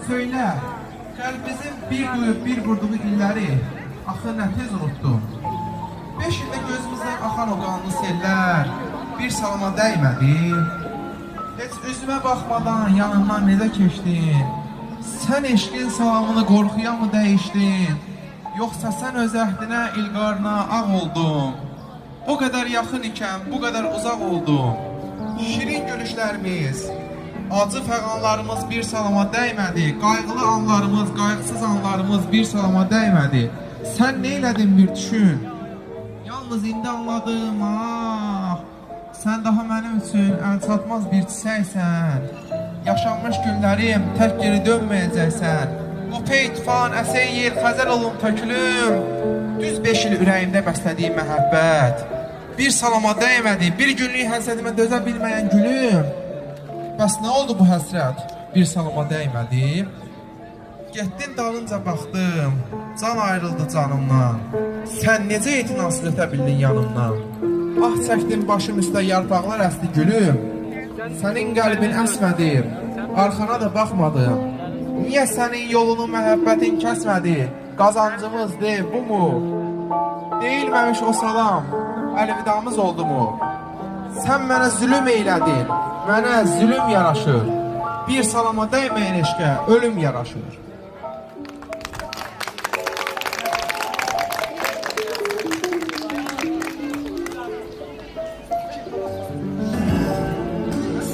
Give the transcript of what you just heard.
Söylə, qəlbimizin bir duyub bir vurduğu illəri axı nə tez unutdum. 5 ildə gözümüzdən axan o qanlı sellər bir salama dəymədi. Heç üzümə baxmadan yanımdan necə keçdin? Sən eşqin salamını qorxuya mı dəyişdin? Yoxsa sən öz əhdinə, ilqarına ağ oldun? O qədər yaxın ikən, bu qədər uzaq oldum. Şirin gülüşlərimiz, acı fəğanlarımız bir salama dəymədi. Qayğılı anlarımız, qayğısız anlarımız bir salama dəymədi. Sən neylədin bir düşün? Yalnız indi anladım, ah. Sən daha mənim üçün əlçatmaz bir çiçəksən. Yaşanmış günlərim tək geri dönməyəcəksən. Bu pey tufan əsəy yer xəzəl olun tökülüm. Düz 5 il ürəyimdə bəslədiyim məhəbbət bir salama dəymədi. Bir günlük həsrətimə dözə bilməyən gülüm. Bəs nə oldu bu həsrət? Bir salama dəymədi. Getdin dalınca baxdım, can ayrıldı canımdan. Sən necə etinasız ötə bildin yanımdan? Ah çəkdim başım üstə yarpaqlar əsdi gülüm. Sənin qəlbin əsmədi, arxana da baxmadım. Niyə sənin yolunu məhəbbətin kəsmədi? Qazancımızdır, bu mu? Deyilməmiş o salam, əlvidamız oldu mu? Sən mənə zülüm eylədin, mənə zülüm yaraşır. Bir salama dəyməyən eşqə ölüm yaraşır.